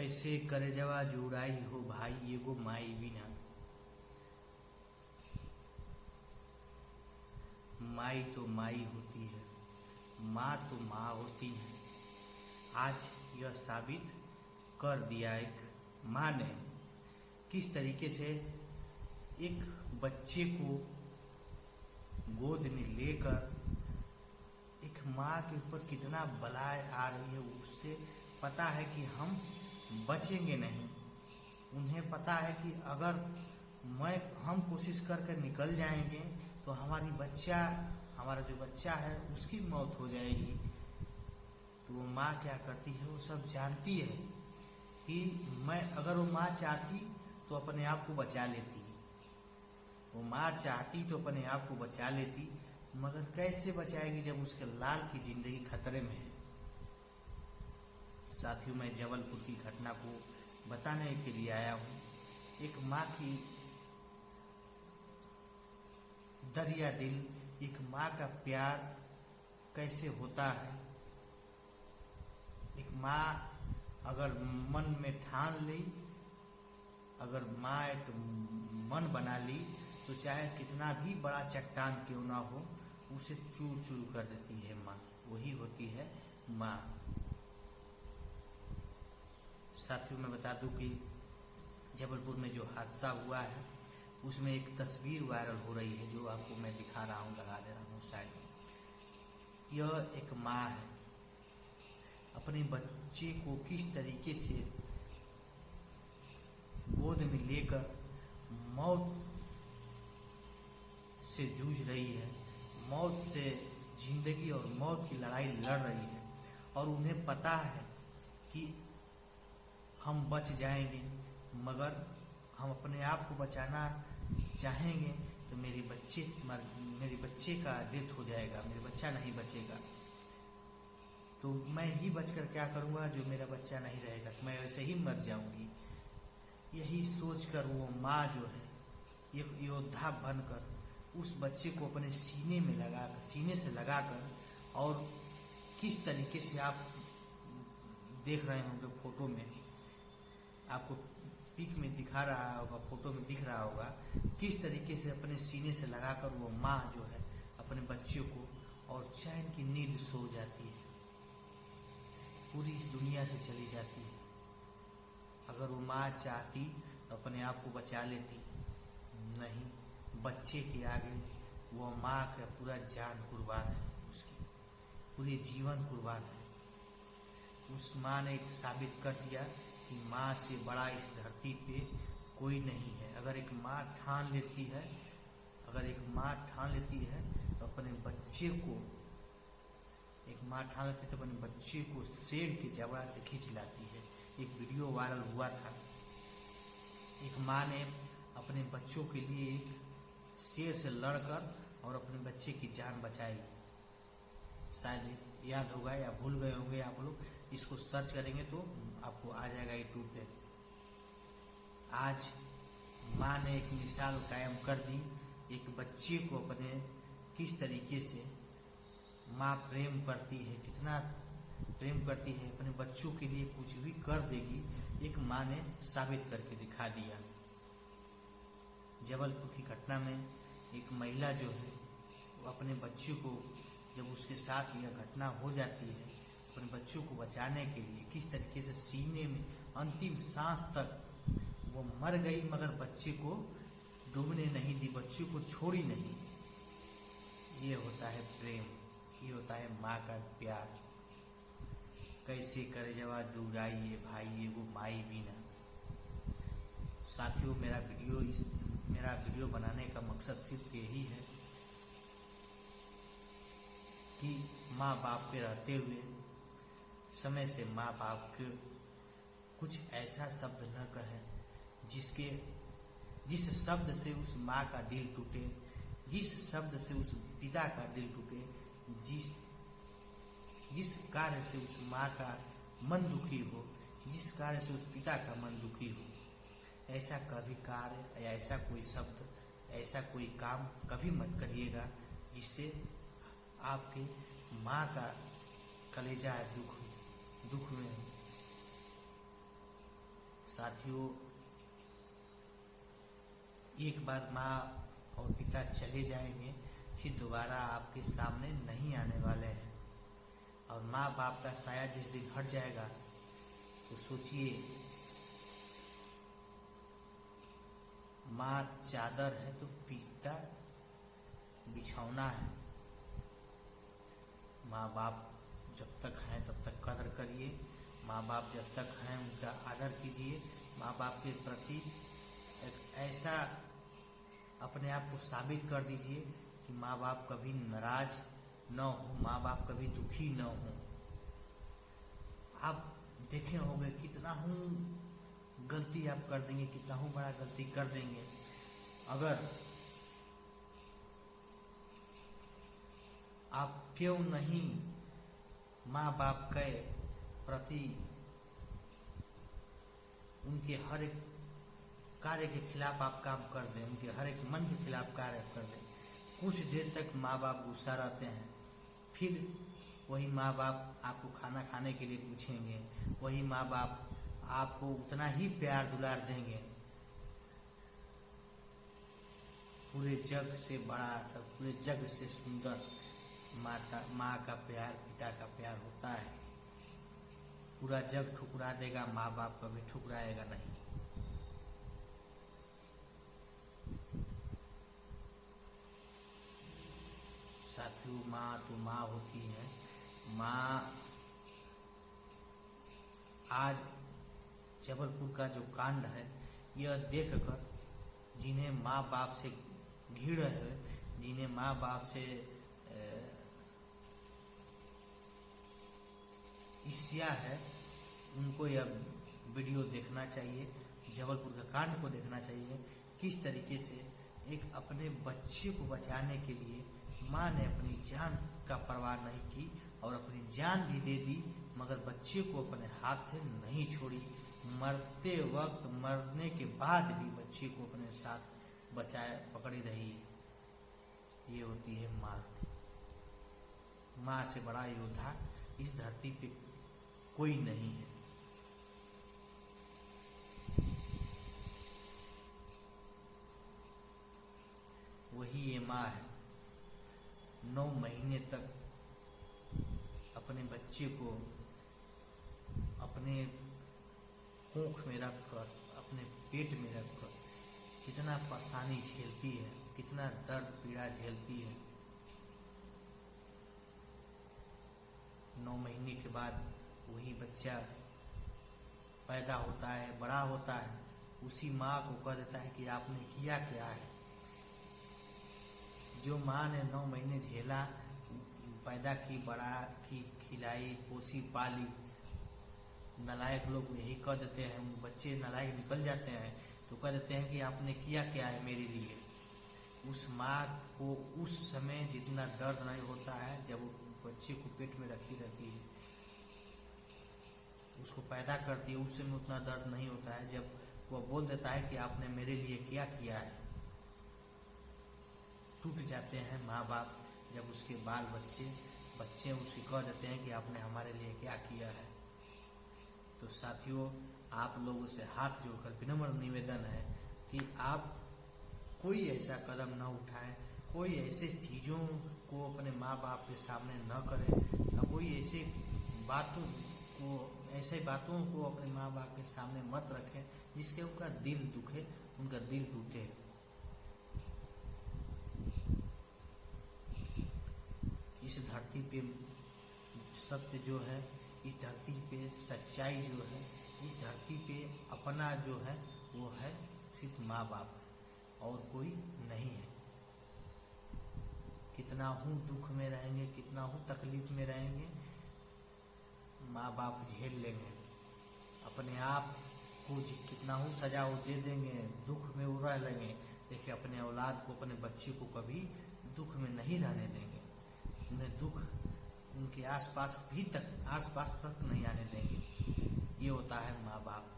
कैसे करेजवा जुड़ाई हो भाई एगो माई बिना। माई तो माई होती है, माँ तो माँ होती है। आज यह साबित कर दिया एक माँ ने किस तरीके से एक बच्चे को गोद में लेकर एक माँ के ऊपर कितना बलाय आ रही है। उससे पता है कि हम बचेंगे नहीं। उन्हें पता है कि अगर हम कोशिश करके निकल जाएंगे तो हमारा जो बच्चा है उसकी मौत हो जाएगी। तो वो माँ क्या करती है, वो सब जानती है कि अगर वो माँ चाहती तो अपने आप को बचा लेती। वो माँ चाहती तो अपने आप को बचा लेती, मगर कैसे बचाएगी जब उसके लाल की जिंदगी खतरे में है। साथियों, मैं जबलपुर की घटना को बताने के लिए आया हूँ। एक माँ की दरिया दिल, एक माँ का प्यार कैसे होता है। एक माँ अगर मन में ठान ली, अगर माँ एक मन बना ली तो चाहे कितना भी बड़ा चट्टान क्यों ना हो उसे चूर चूर कर देती है माँ। वही होती है माँ। साथियों, मैं बता दूं कि जबलपुर में जो हादसा हुआ है उसमें एक तस्वीर वायरल हो रही है जो आपको मैं दिखा रहा हूँ, लगा दे रहा हूँ साइड। यह एक माँ है, अपने बच्चे को किस तरीके से गोद में लेकर मौत से जूझ रही है, मौत से जिंदगी और मौत की लड़ाई लड़ रही है। और उन्हें पता है कि हम बच जाएंगे, मगर हम अपने आप को बचाना चाहेंगे तो मेरे बच्चे का डेथ हो जाएगा, मेरा बच्चा नहीं बचेगा। तो मैं ही बचकर क्या करूँगा, जो मेरा बच्चा नहीं रहेगा तो मैं वैसे ही मर जाऊंगी। यही सोचकर वो माँ जो है एक योद्धा बनकर उस बच्चे को अपने सीने से लगाकर, और किस तरीके से आप देख रहे होंगे फोटो में, आपको पिक में दिखा रहा होगा, फोटो में दिख रहा होगा, किस तरीके से अपने सीने से लगाकर वो माँ जो है अपने बच्चे को और चैन की नींद सो जाती है, पूरी इस दुनिया से चली जाती है। अगर वो माँ चाहती तो अपने आप को बचा लेती, नहीं, बच्चे के आगे वो माँ का पूरा जान कुर्बान है, उसकी पूरे जीवन कुर्बान है। उस माँ ने साबित कर दिया कि माँ से बड़ा इस धरती पे कोई नहीं है। अगर एक माँ ठान लेती है तो अपने बच्चे को, अपने बच्चे को शेर के जबड़ा से खींच लाती है। एक वीडियो वायरल हुआ था, एक माँ ने अपने बच्चों के लिए एक शेर से लड़कर और अपने बच्चे की जान बचाई। शायद याद होगा या भूल गए होंगे आप लोग, इसको सर्च करेंगे तो आपको आ जाएगा यूट्यूब पे। आज माँ ने एक मिसाल कायम कर दी, एक बच्चे को अपने किस तरीके से माँ प्रेम करती है, कितना प्रेम करती है, अपने बच्चों के लिए कुछ भी कर देगी, एक माँ ने साबित करके दिखा दिया। जबलपुर की घटना में एक महिला जो है वो अपने बच्चे को, जब उसके साथ यह घटना हो जाती है, अपने बच्चों को बचाने के लिए किस तरीके से सीने में अंतिम सांस तक वो मर गई, मगर बच्चे को डूबने नहीं दी, बच्चे को छोड़ी नहीं। ये होता है प्रेम, ये होता है माँ का प्यार। कैसे करेजवा जुड़ाई भाई एगो माई बिना। साथियों, मेरा वीडियो बनाने का मकसद सिर्फ यही है कि माँ बाप के रहते हुए समय से माँ बाप के कुछ ऐसा शब्द न कहें जिस शब्द से उस माँ का दिल टूटे, जिस शब्द से उस पिता का दिल टूटे, जिस कार्य से उस माँ का मन दुखी हो, जिस कार्य से उस पिता का मन दुखी हो। ऐसा कभी कार्य या ऐसा कोई शब्द, ऐसा कोई काम कभी मत करिएगा जिससे आपके माँ का कलेजा दुख में साथियों, एक बार माँ और पिता चले जाएंगे, फिर दोबारा आपके सामने नहीं आने वाले हैं। और माँ बाप का साया जिस दिन हट जाएगा तो सोचिए, माँ चादर है तो पिता बिछौना है। माँ बाप जब तक हैं तब तक कदर करिए, माँ बाप जब तक हैं उनका आदर कीजिए। माँ बाप के प्रति एक ऐसा अपने आप को साबित कर दीजिए कि माँ बाप कभी नाराज न हो, माँ बाप कभी दुखी न हो। आप देखे होंगे कितना हूँ गलती आप कर देंगे, कितना हूँ बड़ा गलती कर देंगे। अगर आप क्यों नहीं माँ बाप के प्रति उनके हर एक कार्य के खिलाफ आप काम कर दें, उनके हर एक मन के खिलाफ कार्य कर दें। कुछ देर तक माँ बाप गुस्सा रहते हैं, फिर वही माँ बाप आपको खाना खाने के लिए पूछेंगे, वही माँ बाप आपको उतना ही प्यार दुलार देंगे। पूरे जग से बड़ा, सब पूरे जग से सुंदर माँ का प्यार, पिता का प्यार होता है। पूरा जग ठुकरा देगा, माँ बाप कभी ठुकराएगा नहीं। साथियों, माँ तो माँ होती है। माँ आज जबलपुर का जो कांड है, यह देखकर जिन्हें माँ बाप से घृण है, जिन्हें माँ बाप से ईर्ष्या है, उनको यह वीडियो देखना चाहिए, जबलपुर का कांड को देखना चाहिए। किस तरीके से एक अपने बच्चे को बचाने के लिए माँ ने अपनी जान का परवाह नहीं की और अपनी जान भी दे दी, मगर बच्चे को अपने हाथ से नहीं छोड़ी। मरते वक्त, मरने के बाद भी बच्चे को अपने साथ बचाए पकड़ी रही। ये होती है माँ। माँ से बड़ा योद्धा इस धरती पे कोई नहीं है। वही ये माँ है, 9 महीने तक अपने बच्चे को अपने कोख में रखकर, अपने पेट में रखकर कितना परेशानी झेलती है, कितना दर्द पीड़ा झेलती है। 9 महीने के बाद वही बच्चा पैदा होता है, बड़ा होता है, उसी माँ को कह देता है कि आपने किया क्या है। जो माँ ने 9 महीने झेला, पैदा की, बड़ा की, खिलाई, पोसी, पाली, नालायक लोग यही कह देते हैं, बच्चे नालायक निकल जाते हैं तो कह देते हैं कि आपने किया क्या है मेरे लिए। उस माँ को उस समय जितना दर्द नहीं होता है जब वो बच्चे को पेट में रखी रहती है, उसको पैदा करती है, उस समय उतना दर्द नहीं होता है जब वह बोल देता है कि आपने मेरे लिए क्या किया है। टूट जाते हैं माँ बाप जब उसके बाल बच्चे उसे कह देते हैं कि आपने हमारे लिए क्या किया है। तो साथियों, आप लोगों से हाथ जोड़कर विनम्र निवेदन है कि आप कोई ऐसा कदम न उठाएं, कोई ऐसे चीज़ों को अपने माँ बाप के सामने न करें, या कोई ऐसे बातों को अपने माँ बाप के सामने मत रखें जिसके उनका दिल दुखे, उनका दिल टूटे। इस धरती पे सत्य जो है, इस धरती पे सच्चाई जो है, इस धरती पे अपना जो है वो है सिर्फ माँ बाप, और कोई नहीं है। कितना हूँ दुख में रहेंगे, कितना हूँ तकलीफ में रहेंगे, माँ बाप झेल लेंगे। अपने आप को कितना हूँ सजा वो दे देंगे, दुख में वो रह लेंगे। देखिए, अपने औलाद को, अपने बच्चे को कभी दुख में नहीं रहने देंगे। उन्हें दुख उनके आसपास तक नहीं आने देंगे। ये होता है माँ बाप।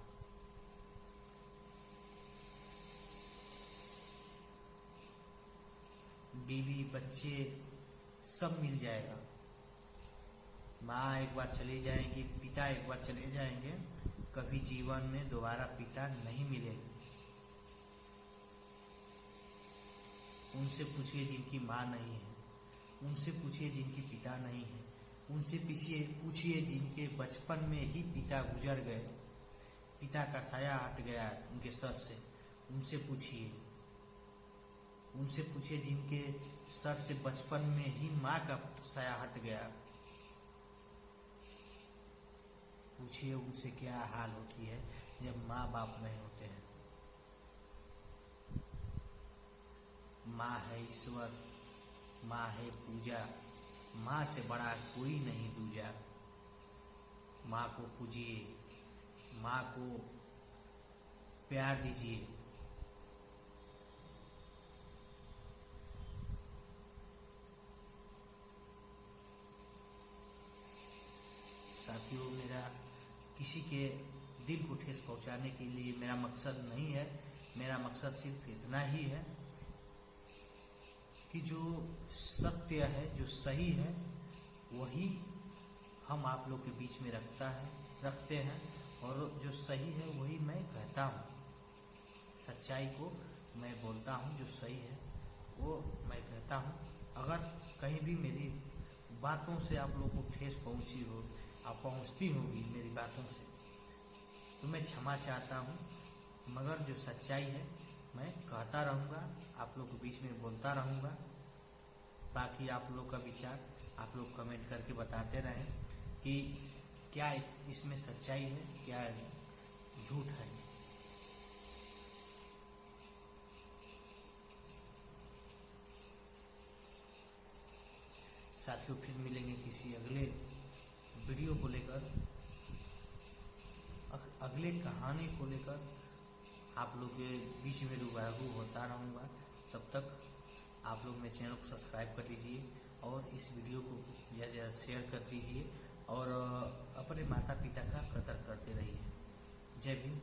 बीवी बच्चे सब मिल जाएगा। माँ एक बार चली जाएगी, पिता एक बार चले जाएंगे कभी जीवन में दोबारा पिता नहीं मिलेगा। उनसे पूछिए जिनकी माँ नहीं है, उनसे पूछिए जिनके पिता नहीं है, उनसे पूछिए जिनके बचपन में ही पिता गुजर गए, पिता का साया हट गया उनके सर से, उनसे पूछिए। उनसे पूछिए जिनके सर से बचपन में ही माँ का साया हट गया, पूछिए उनसे क्या हाल होती है जब माँ बाप नहीं होते हैं। माँ है ईश्वर, माँ है पूजा, माँ से बड़ा कोई नहीं दूजा। माँ को पूजिए, माँ को प्यार दीजिए। साथियों, मेरा किसी के दिल को ठेस पहुंचाने के लिए मेरा मकसद नहीं है। मेरा मकसद सिर्फ इतना ही है कि जो सत्य है, जो सही है, वही हम आप लोग के बीच में रखते हैं, और जो सही है वही मैं कहता हूँ। सच्चाई को मैं बोलता हूँ, जो सही है वो मैं कहता हूँ। अगर कहीं भी मेरी बातों से आप लोगों को ठेस पहुँची हो, आप पहुँचती होगी मेरी बातों से, तो मैं क्षमा चाहता हूँ। मगर जो सच्चाई है मैं कहता रहूँगा, आप लोग के बीच में बोलता रहूँगा। बाकी आप लोग का विचार आप लोग कमेंट करके बताते रहें कि क्या इसमें सच्चाई है, क्या झूठ है। साथियों, फिर मिलेंगे किसी अगले वीडियो को लेकर, अगले कहानी को लेकर आप लोग के बीच में रूबरू होता रहूँगा। तब तक आप लोग मेरे चैनल को सब्सक्राइब कर लीजिए और इस वीडियो को ज़्यादा से ज़्यादा शेयर कर दीजिए और अपने माता पिता का कदर करते रहिए। जय भीम।